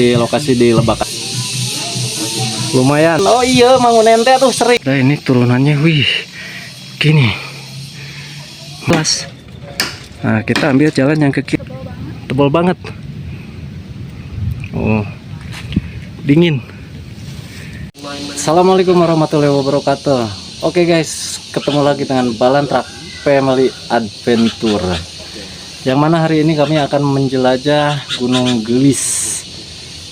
di lokasi di Lebak. Lumayan. Oh iya, Mang Unen teh tuh sering. Nah, ini turunannya, wih, gini. Plus. Nah, kita ambil jalan yang ke kiri. Tebal banget. Oh, dingin. Assalamualaikum warahmatullahi wabarakatuh. Oke guys, ketemu lagi dengan Balantrak Family Adventure. Yang mana hari ini kami akan menjelajah Gunung Gelis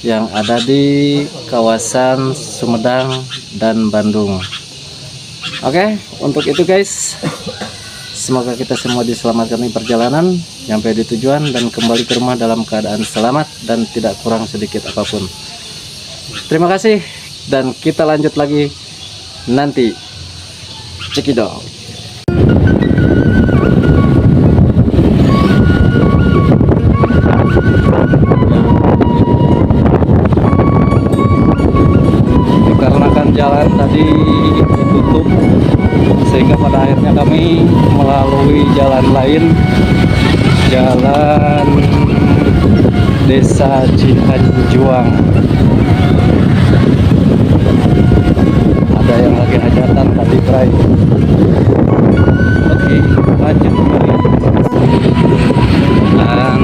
yang ada di kawasan Sumedang dan Bandung. Oke, untuk itu guys, semoga kita semua diselamatkan di perjalanan, sampai di tujuan dan kembali ke rumah dalam keadaan selamat dan tidak kurang sedikit apapun. Terima kasih dan kita lanjut lagi nanti. Cekidot. Dikarenakan jalan tadi ditutup, sehingga pada akhirnya kami melalui jalan lain, jalan Desa Cihanjuang. Ada yang lagi hajatan tadi, Bray. Oke, lanjut kembali. Dan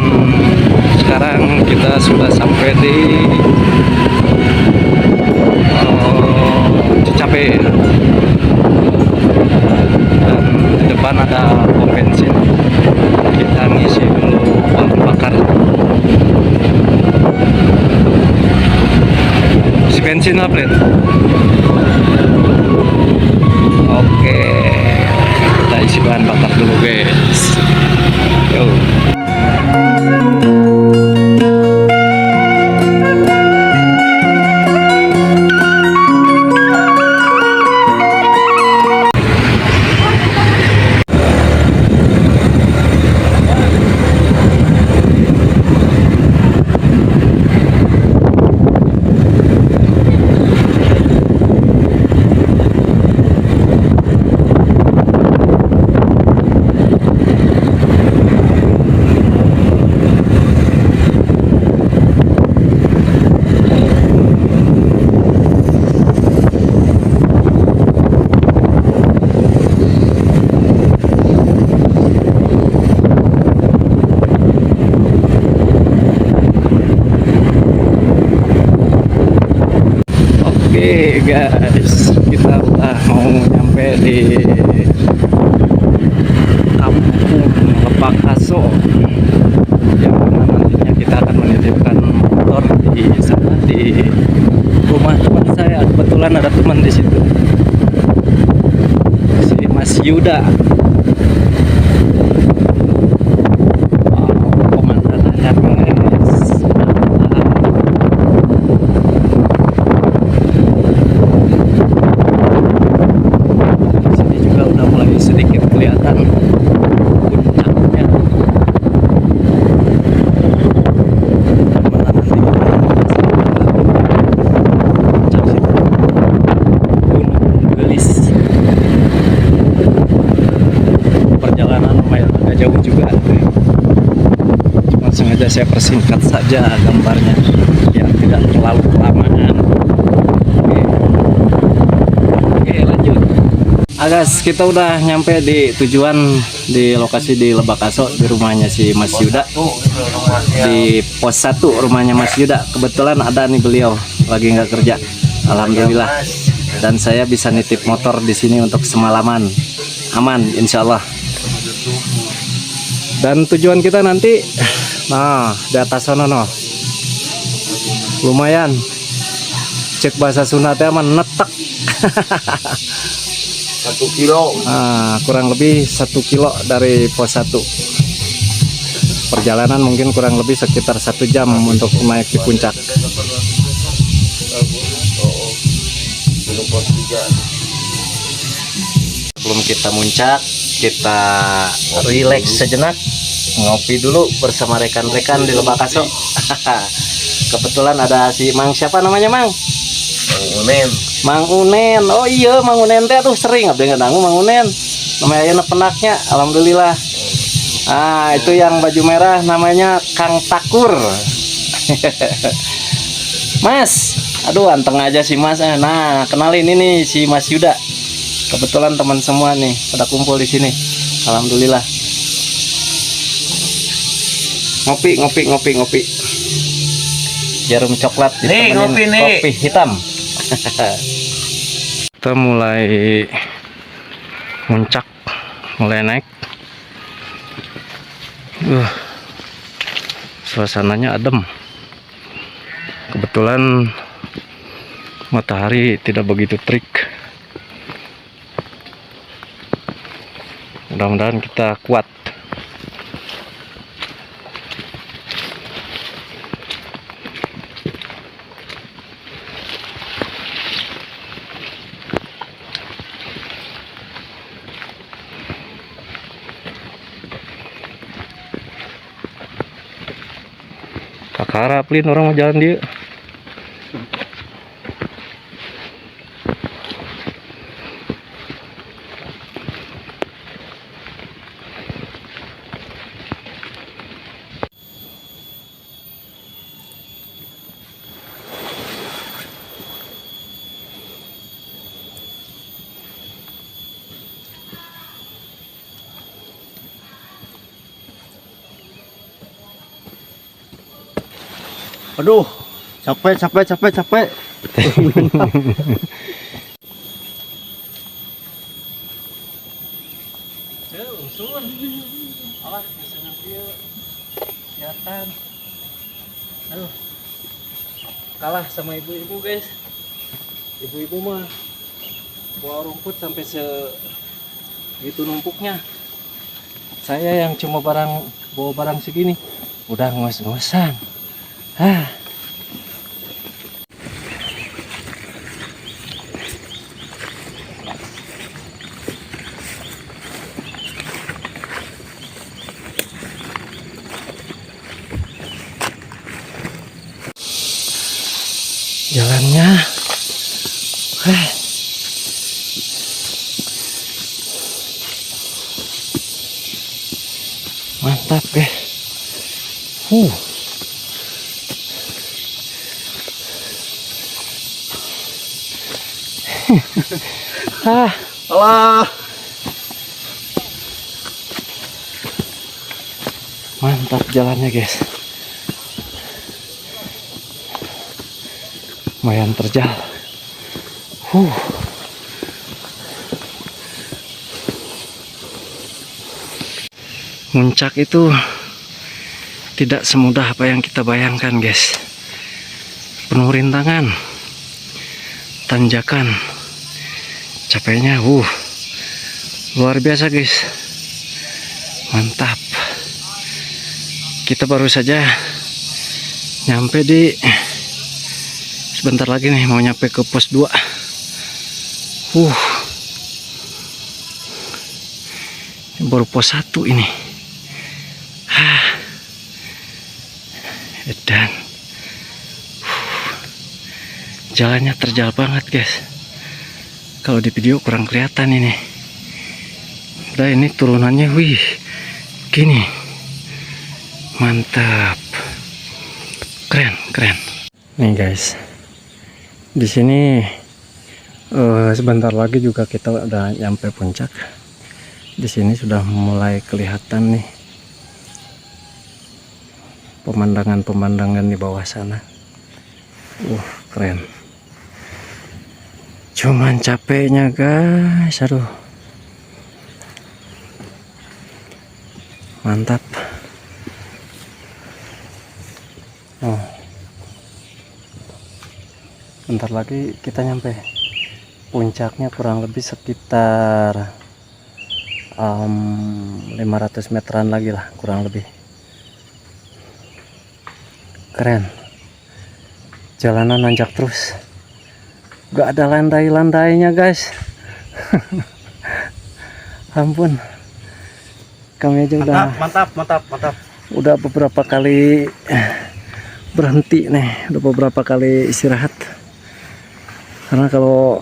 sekarang kita sudah sampai di Cicape. Dan di depan ada pom bensin. Kita ngisi dulu bahan bakar. Si bensin apa, Bret? Oke, kita isi bahan bakar dulu guys. Yo. Oke guys, kita udah mau nyampe di kampung Lebak Aso, yang mana nantinya kita akan menitipkan motor di sana, di rumah teman saya. Kebetulan ada teman di situ, si Mas Yuda. Jauh juga, cuma sengaja saya persingkat saja gambarnya ya, tidak terlalu kelamaan. Oke, lanjut. Guys, kita udah nyampe di tujuan, di lokasi di Lebak Aso, di rumahnya si Mas Yuda, di pos 1 rumahnya Mas Yuda. Kebetulan ada nih, beliau lagi nggak kerja, alhamdulillah, dan saya bisa nitip motor di sini untuk semalaman, aman insya Allah. Dan tujuan kita nanti, nah, di atas sana, no. Lumayan. Cek bahasa Sunda teh aman netek. 1 kilo. Nah, kurang lebih 1 kilo dari pos 1. Perjalanan mungkin kurang lebih sekitar 1 jam untuk naik di puncak. Sebelum kita muncak, kita relax sejenak, ngopi dulu bersama rekan-rekan di Lebak Aso. Kebetulan ada si Mang, siapa namanya, Mang? Mang Unen. Mang Unen. Oh iya, Mang Unen teh tuh sering abdi ngadangu Mang Unen. Namanya ayeuna penaknya, alhamdulillah. Ah, itu yang baju merah namanya Kang Takur. Mas, aduh anteng aja si Mas. Nah, kenalin ini si Mas Yuda. Kebetulan teman semua nih pada kumpul di sini. Alhamdulillah. Ngopi. Jarum coklat Nih, ditemenin ngopi, nih. kopi hitam. Kita mulai muncak, mulai naik. Suasananya adem. Kebetulan matahari tidak begitu terik. Mudah-mudahan kita kuat. Kakara plin orang mau jalan dia. Aduh, capek. Kelihatan. Aduh, kalah sama ibu-ibu guys. Ibu-ibu mah bawa rumput sampai segitu numpuknya. Saya yang cuma bawa barang segini udah ngos-ngosan. Jalannya mantap guys. Alah, Mantap jalannya guys. Lumayan terjal. Muncak itu tidak semudah apa yang kita bayangkan guys. Penuh rintangan, tanjakan, capeknya luar biasa guys. Mantap. Kita baru saja nyampe di, sebentar lagi nih mau nyampe ke pos 2. Baru pos 1 ini. Dan jalannya terjal banget guys. Kalau di video kurang kelihatan ini. Udah ini turunannya gini. Mantap. Keren. Nih guys. Di sini sebentar lagi juga kita udah nyampe puncak. Di sini sudah mulai kelihatan nih pemandangan di bawah sana. Keren. Cuman capeknya guys, aduh. Mantap. Bentar lagi kita nyampe puncaknya, kurang lebih sekitar 500 meteran lagi lah kurang lebih. Keren. Jalanan nanjak terus, gak ada landai-landainya guys. Ampun, kami aja mantap. udah beberapa kali berhenti nih, udah beberapa kali istirahat, karena kalau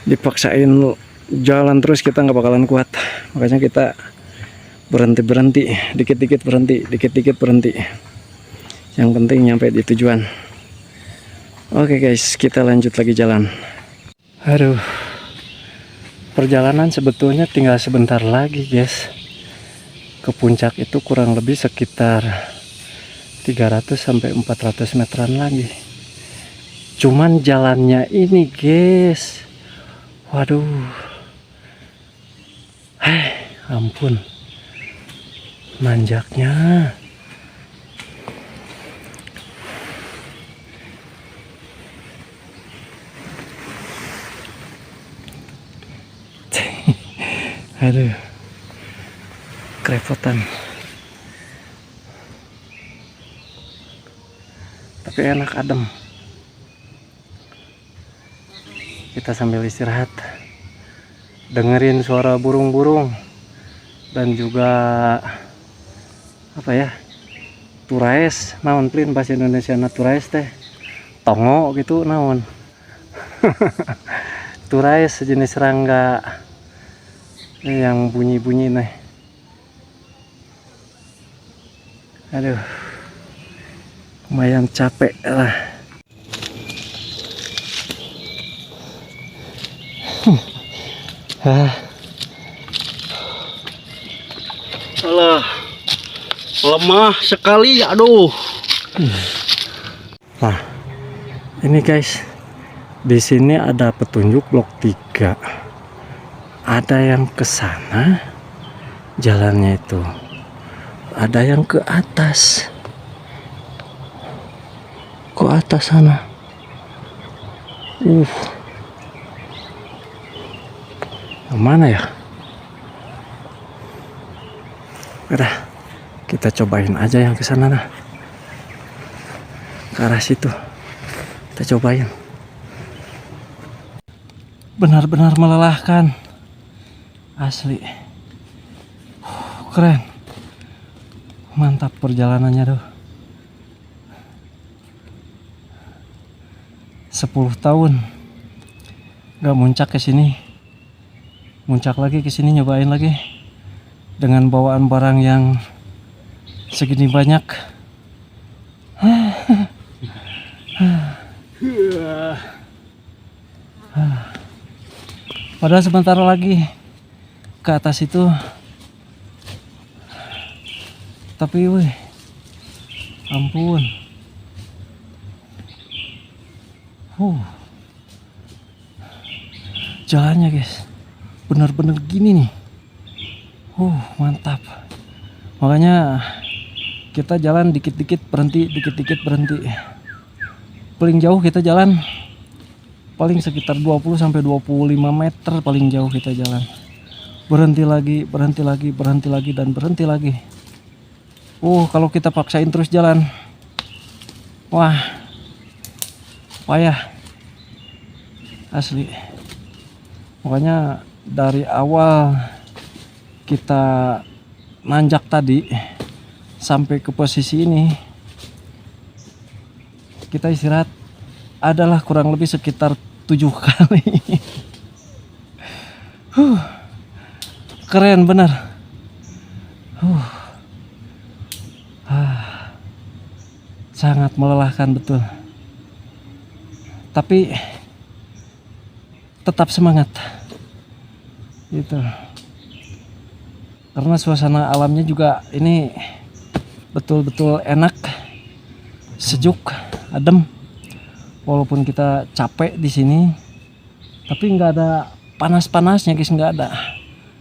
dipaksain jalan terus kita nggak bakalan kuat. Makanya kita berhenti, dikit-dikit berhenti. Yang penting nyampe di tujuan. Oke guys, kita lanjut lagi jalan. Aduh, perjalanan sebetulnya tinggal sebentar lagi guys. Ke puncak itu kurang lebih sekitar 300 sampai 400 meteran lagi. Cuman jalannya ini guys, waduh, ampun, nanjaknya. Aduh, kerepotan. Tapi enak, adem. Kita sambil istirahat, dengerin suara burung-burung dan juga apa ya, turais, naon plin bahasa Indonesia na turais teh, tongo gitu naon. Turais sejenis serangga yang bunyi-bunyi nih. Aduh, lumayan capek lah. Alah, lemah sekali, aduh. Nah, ini guys, di sini ada petunjuk blok 3. Ada yang ke sana jalannya itu, ada yang ke atas, sana. Yang mana ya? Udah, kita cobain aja yang ke sana nah. Ke arah situ. Kita cobain. Benar-benar melelahkan. Asli. Keren. Mantap perjalanannya tuh. 10 tahun nggak muncak ke sini. Muncak lagi ke sini, nyobain lagi dengan bawaan barang yang segini banyak. Padahal sebentar lagi ke atas itu, tapi wih, ampun. Jalannya guys, bener-bener gini nih. Mantap. Makanya kita jalan dikit-dikit berhenti, dikit-dikit berhenti. Paling jauh kita jalan paling sekitar 20 sampai 25 meter paling jauh kita jalan. Berhenti lagi, berhenti lagi, berhenti lagi, dan berhenti lagi. Kalau kita paksain terus jalan, wah, payah. Asli. Makanya dari awal kita nanjak tadi sampai ke posisi ini, kita istirahat adalah kurang lebih sekitar 7 kali. Keren bener. Sangat melelahkan betul. Tapi tetap semangat. Gitu. Karena suasana alamnya juga ini betul-betul enak, sejuk, adem. Walaupun kita capek di sini, tapi nggak ada panas-panasnya guys, nggak ada.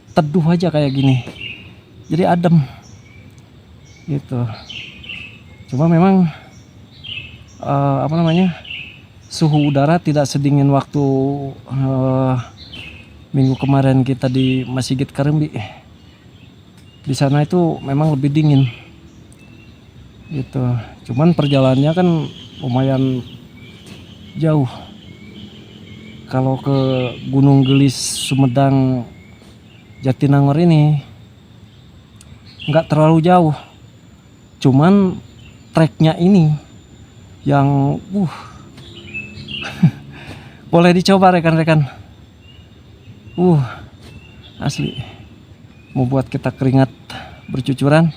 Teduh aja kayak gini, jadi adem gitu. Cuma memang suhu udara tidak sedingin waktu minggu kemarin kita di Masjid Karimbi. Di sana itu memang lebih dingin gitu. Cuman perjalanannya kan lumayan jauh. Kalau ke Gunung Gelis, Sumedang, Jatinangor ini nggak terlalu jauh. Cuman treknya ini yang boleh dicoba rekan-rekan. Asli mau buat kita keringat bercucuran.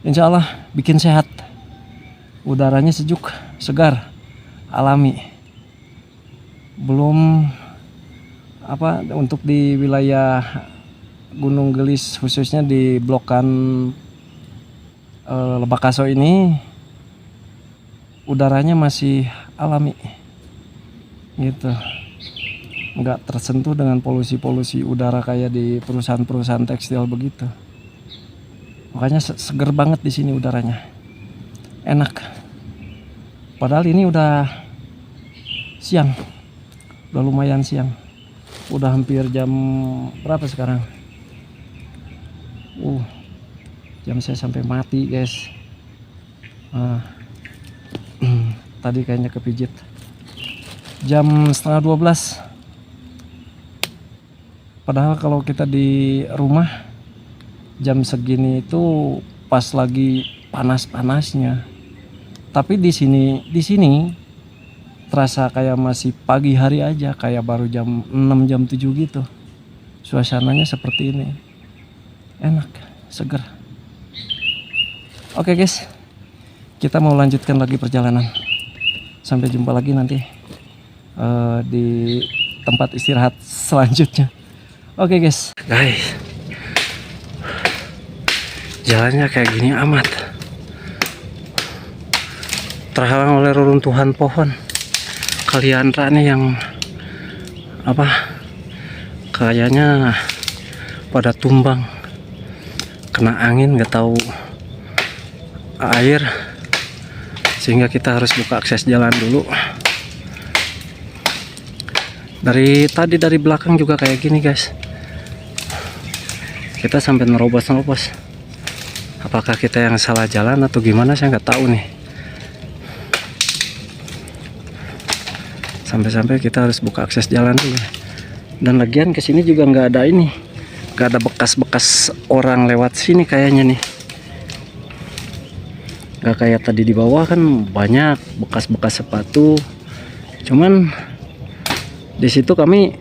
Insya Allah bikin sehat. Udaranya sejuk, segar, alami. Belum untuk di wilayah Gunung Gelis, khususnya di blokan Lebakaso ini, udaranya masih alami gitu, nggak tersentuh dengan polusi udara kayak di perusahaan-perusahaan tekstil begitu. Makanya seger banget di sini udaranya, enak. Padahal ini udah siang, udah lumayan siang, udah hampir jam berapa sekarang? Jam saya sampai mati guys. Tadi kayaknya kepijit. Jam 11:30. Padahal kalau kita di rumah jam segini itu pas lagi panas-panasnya. Tapi di sini terasa kayak masih pagi hari aja, kayak baru jam 6 jam 7 gitu. Suasananya seperti ini. Enak, seger. Oke guys. Kita mau lanjutkan lagi perjalanan. Sampai jumpa lagi nanti di tempat istirahat selanjutnya. Oke guys. Jalannya kayak gini amat. Terhalang oleh reruntuhan pohon. Kaliandra nih yang kayaknya pada tumbang. Kena angin, nggak tahu air. Sehingga kita harus buka akses jalan dulu. Dari belakang juga kayak gini guys. Kita sampai nerobos. Apakah kita yang salah jalan atau gimana, saya nggak tahu nih. Sampai-sampai kita harus buka akses jalan dulu. Dan lagian kesini juga nggak ada bekas-bekas orang lewat sini kayaknya nih. Gak kayak tadi di bawah kan banyak bekas-bekas sepatu. Cuman di situ kami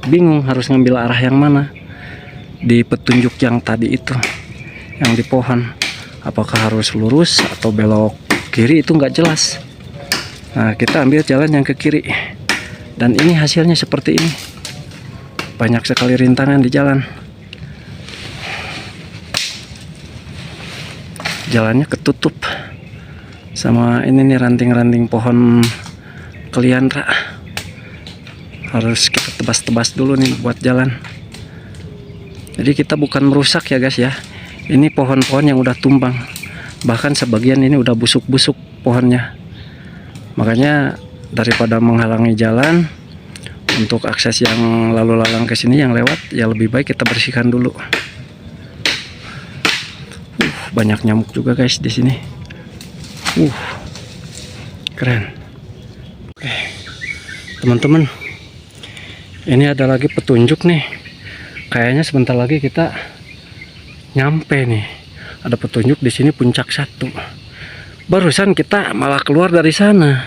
bingung harus ngambil arah yang mana. Di petunjuk yang tadi itu, yang di pohon, apakah harus lurus atau belok kiri itu nggak jelas. Nah, kita ambil jalan yang ke kiri. Dan ini hasilnya seperti ini. Banyak sekali rintangan di jalan. Jalannya ketutup sama ini nih, ranting-ranting pohon kaliandra. Harus kita tebas-tebas dulu nih buat jalan. Jadi kita bukan merusak ya guys ya. Ini pohon-pohon yang udah tumbang. Bahkan sebagian ini udah busuk-busuk pohonnya. Makanya daripada menghalangi jalan untuk akses yang lalu lalang ke sini yang lewat, ya lebih baik kita bersihkan dulu. Banyak nyamuk juga guys di sini. Keren. Oke, teman-teman, ini ada lagi petunjuk nih. Kayaknya sebentar lagi kita nyampe nih. Ada petunjuk di sini puncak 1. Barusan kita malah keluar dari sana,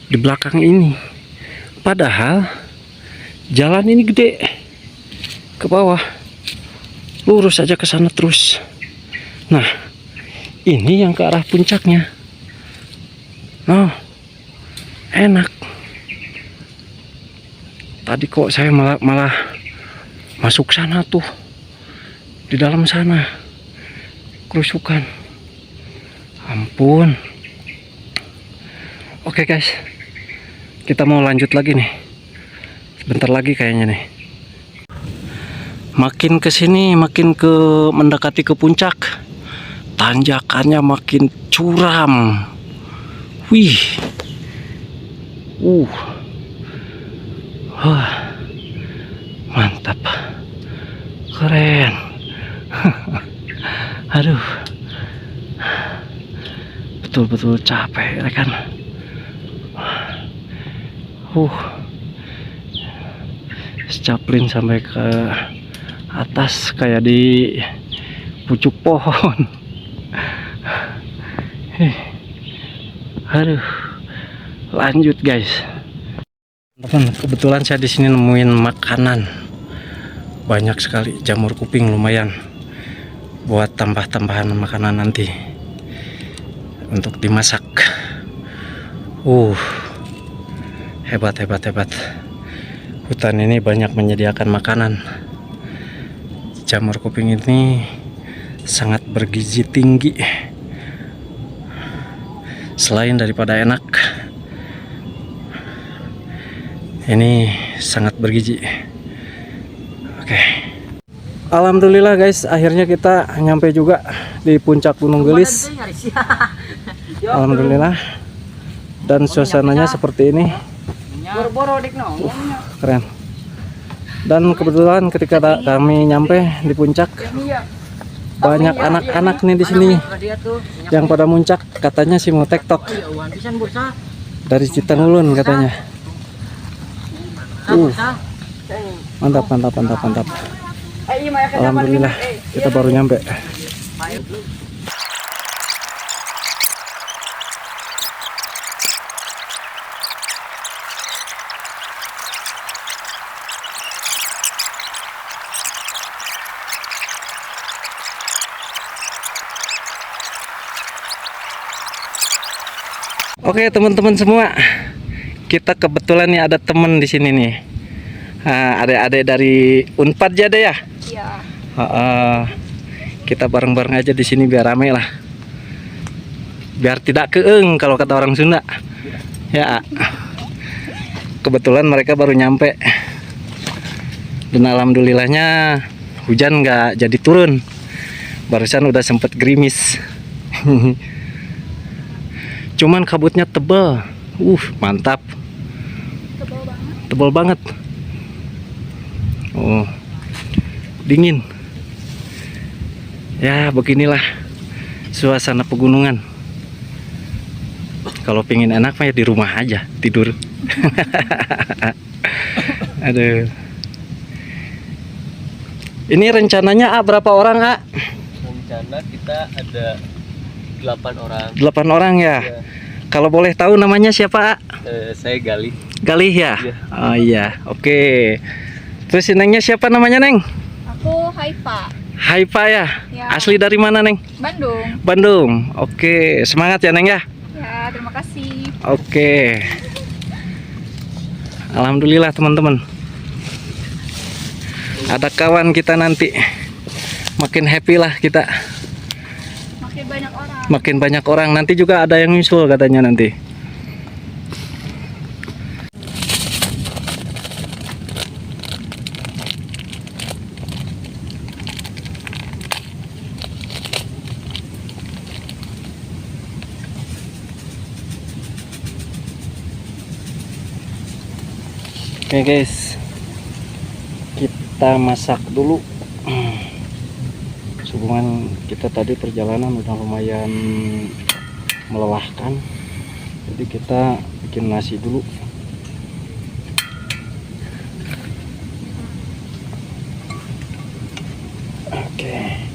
di belakang ini. Padahal jalan ini gede ke bawah, lurus aja ke sana terus. Nah, ini yang ke arah puncaknya. Nah, enak. Tadi kok saya malah masuk sana tuh, di dalam sana kerusukan. Ampun. Oke guys, kita mau lanjut lagi nih. Sebentar lagi kayaknya nih. Makin kesini, makin mendekati ke puncak, tanjakannya makin curam. Wih. Mantap. Keren. Aduh. Betul-betul capek ya kan. Secaplin sampai ke atas kayak di pucuk pohon. Aduh, lanjut guys. Teman, kebetulan saya di sini nemuin makanan banyak sekali, jamur kuping lumayan buat tambah-tambahan makanan nanti untuk dimasak. Hebat, hebat, hebat. Hutan ini banyak menyediakan makanan. Jamur kuping ini sangat bergizi tinggi. Selain daripada enak, ini sangat bergizi. Oke. Alhamdulillah guys, akhirnya kita nyampe juga di puncak Gunung Gelis. Alhamdulillah. Dan suasananya seperti ini. Keren. Dan kebetulan ketika kami nyampe di puncak, banyak anak-anak nih di sini yang pada muncak, katanya sih mau tektok dari Citanulun katanya. Mantap, mantap, mantap, mantap. Alhamdulillah kita baru nyampe. Oke teman-teman semua, kita kebetulan nih ada temen di sini nih, adik-adik dari Unpad jadi ya. Iya. Kita bareng-bareng aja di sini biar rame lah, biar tidak keeng kalau kata orang Sunda. Ya, kebetulan mereka baru nyampe, dan alhamdulillahnya hujan nggak jadi turun. Barusan udah sempet gerimis. Cuman kabutnya tebal. Mantap. Tebal banget. Oh. Dingin. Ya, beginilah suasana pegunungan. Kalau pengen enak mah ya di rumah aja, tidur. Aduh. Ini rencananya berapa orang, A? Rencana kita ada 8 orang. 8 orang ya. Iya. Kalau boleh tahu namanya siapa, A? Saya Galih. Galih ya? Iya. Oh iya, oke. Terus Nengnya siapa namanya, Neng? Aku Haifa. Haifa ya? Ya. Asli dari mana, Neng? Bandung. Bandung. Oke, semangat ya, Neng ya? Ya, terima kasih. Oke. Alhamdulillah teman-teman. Ada kawan kita nanti. Makin happy lah kita. Makin banyak orang. Makin banyak orang. Nanti juga ada yang nyusul katanya nanti. Oke guys, kita masak dulu. Hubungan kita tadi perjalanan udah lumayan melelahkan, jadi kita bikin nasi dulu. Oke.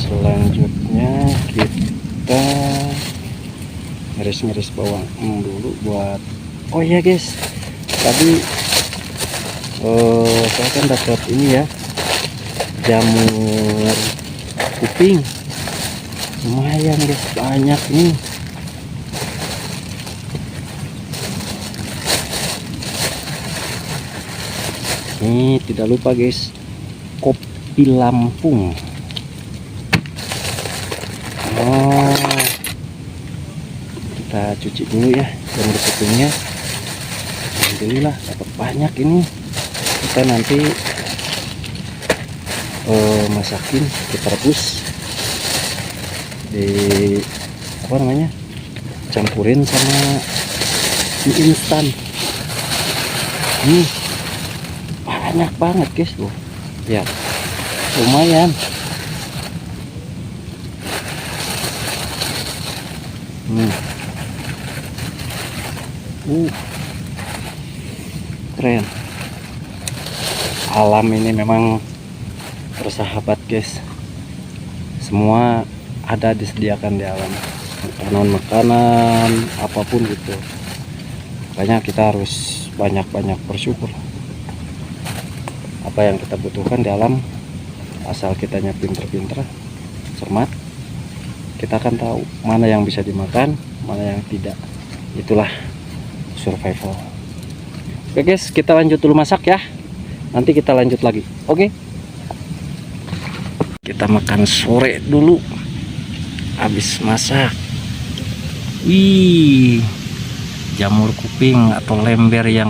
Selanjutnya kita ngiris-ngiris bawang dulu buat. Oh iya guys, tadi saya kan dapat ini ya, jamur kuping. Lumayan guys, banyak nih. Ini tidak lupa guys, kopi Lampung. Kita cuci dulu ya jamur kupingnya. Alhamdulillah dapat banyak ini. Kita nanti masakin, kita rebus di apa namanya, campurin sama mie instan. banyak banget guys loh ya, lumayan. Keren. Alam ini memang bersahabat guys, semua ada disediakan di alam, makanan apapun gitu. Makanya kita harus banyak-banyak bersyukur. Apa yang kita butuhkan di alam, asal kitanya pinter-pinter, cermat, kita akan tahu mana yang bisa dimakan, mana yang tidak. Itulah survival. Oke guys, kita lanjut dulu masak ya, nanti kita lanjut lagi. Oke, kita makan sore dulu habis masak. Wih, jamur kuping atau lember yang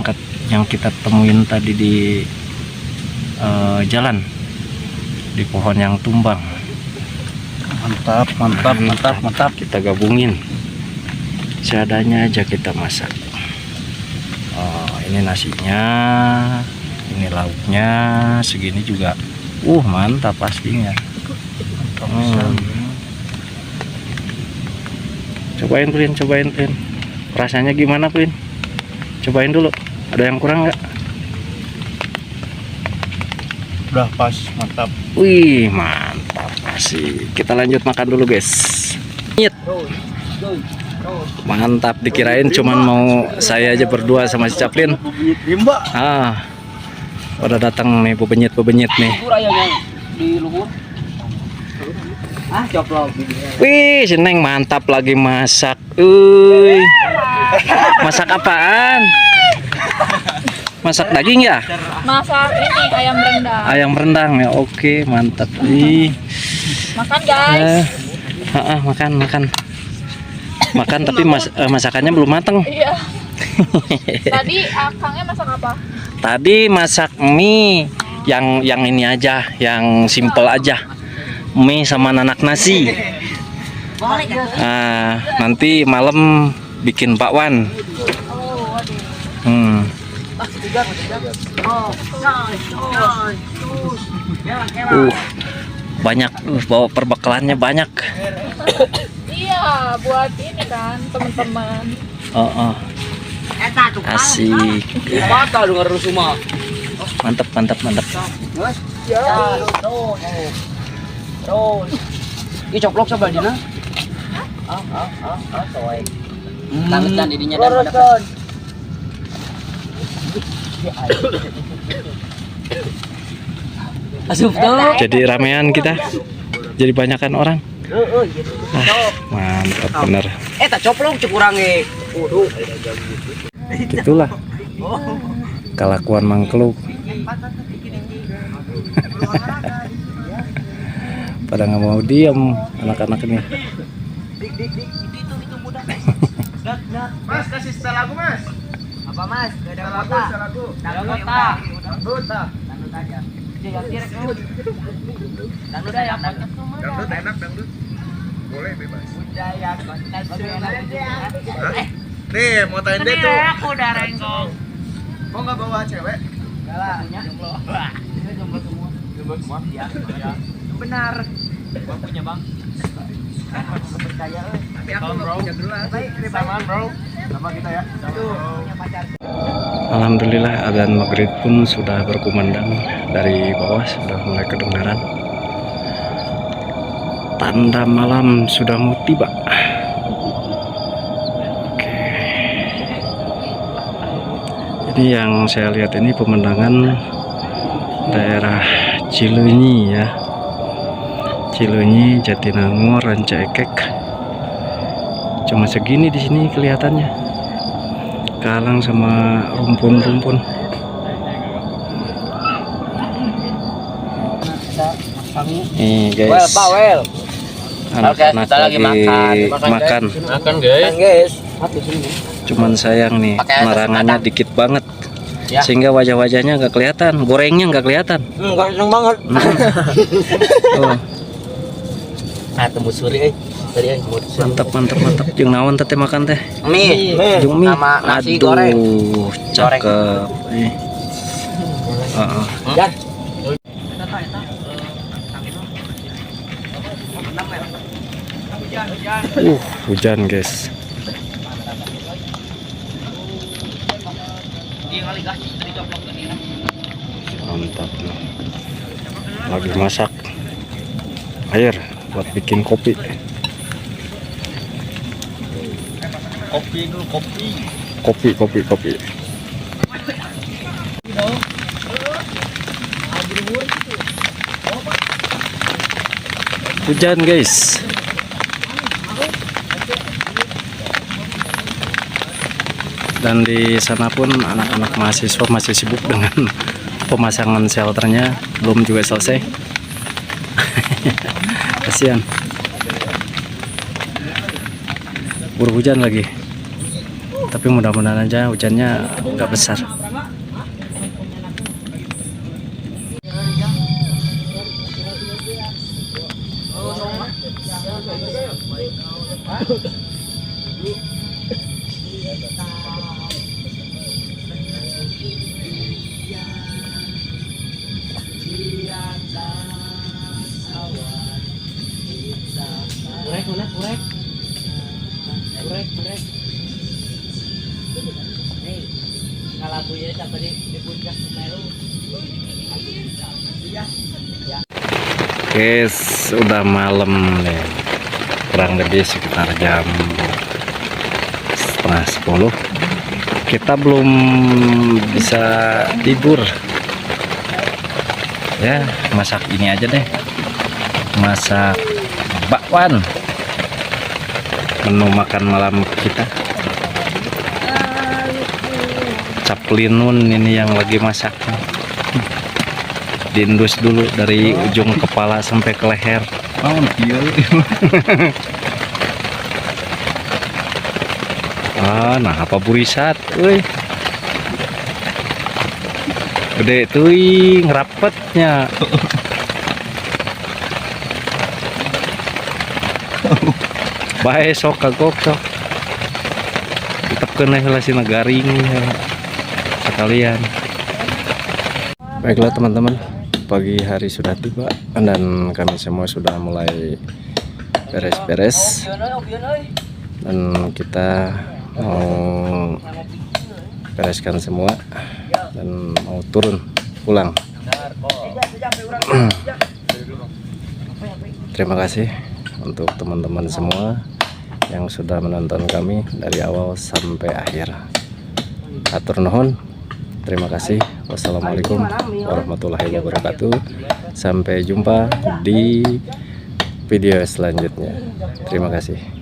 kita temuin tadi di jalan, di pohon yang tumbang. Mantap, mantap, mantap, mantap. Kita gabungin seadanya aja, kita masak. Oh, ini nasinya, ini lauknya, segini juga mantap pastinya. Cobain Prin, cobain Prin, rasanya gimana Prin? Cobain dulu, ada yang kurang nggak? Udah pas, mantap. Wih, mantap masih. Kita lanjut makan dulu guys. Mantap, dikirain cuman mau saya aja berdua sama si Caplin. Udah datang nih bebenyit nih. Wih, si Neng mantap lagi masak. Masak apaan? Masak daging ya? Masak ini ayam rendang. Ayam rendang ya, oke, mantap. Makan guys. Makan tapi masakannya belum mateng. Iya. Tadi akangnya masak apa? Tadi masak mie yang ini aja, yang simple aja. Mie sama nanak nasi. Nanti malam bikin bakwan. Banyak, bawa perbekalannya banyak. Iya, buat ini kan teman-teman. Asik. Mantap, mantap, mantap. Ini coplok coba dina. Tangan didinya dan Jadi ramean kita, jadi banyakan orang. Mantap bener. Tak coplok cukurange. Gitulah kelakuan Mangkluk. Pada nggak mau diam anak-anak ini. Mas, kasih setel lagu mas. Apa mas? Ada Lagu, lagu. Dangdut aja. Dangdut ya. Dangdut enak, dangdut. Boleh bebas. Nih, mau tanya deh tuh. Aku udah renggong. Kok nggak bawa cewek? Enggak lah, jomblo. Ini jomblo semua. Jomblo semua? Iya. Benar. Bang punya bang. Percaya Tapi aku nggak punya gelas. Sama bro. Sama kita ya. Alhamdulillah adzan maghrib pun sudah berkumandang dari bawah, sudah mulai kedengaran. Tanda malam sudah mau tiba. Oke. Ini yang saya lihat ini pemandangan daerah Cileunyi ya. Cileunyi, Jatinangor, Ranca Ekek. Cuma segini di sini kelihatannya. Kalang sama rumpun-rumpun. Nih guys, anak-anak lagi makan. guys. Cuman sayang nih larangannya dikit banget, sehingga wajah-wajahnya nggak kelihatan, gorengnya nggak kelihatan. Enggak seneng banget. Tembus suri Mantap, mantap, mantap. Jeung naon teh makan teh? Mie Jeung mie sama nasi aduh, goreng. cakep. Heeh. Yan. Hujan guys. Mantap. Lagi masak air buat bikin kopi. Kopi dulu, kopi. Kopi. Hujan guys. Dan di sana pun anak-anak mahasiswa masih sibuk dengan pemasangan shelternya, belum juga selesai. Kasihan. Berhujan lagi. Tapi mudah-mudahan aja hujannya nggak besar. Kurek. Nih, ngalabunya sampai di puncak Semeru. Guys, udah malam nih, kurang lebih sekitar jam 9:30. Kita belum bisa tidur ya, masak ini aja deh, masak bakwan, menu makan malam kita. Caplinun ini yang lagi masak, diindus dulu dari ujung kepala sampai ke leher. Nah apa burisat, woi, gede tuh ngerapetnya. Bae sok kagok sok, tetap kena helasi nagaring sekalian. Baiklah teman-teman, pagi hari sudah tiba dan kami semua sudah mulai beres-beres dan kita mau bereskan semua dan mau turun pulang. Terima kasih untuk teman-teman semua yang sudah menonton kami dari awal sampai akhir. Atur nuhun. Terima kasih. Wassalamualaikum warahmatullahi wabarakatuh. Sampai jumpa di video selanjutnya. Terima kasih.